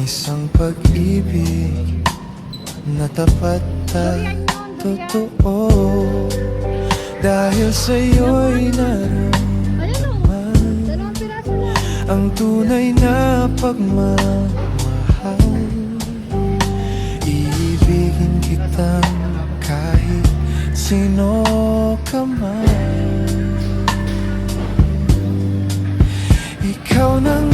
Isang pag-ibig na tapat at totoo, dahil sa'yo'y naramdaman ang tunay na pagmamahal. Iibigin kitang kahit sino ka man. Ikaw na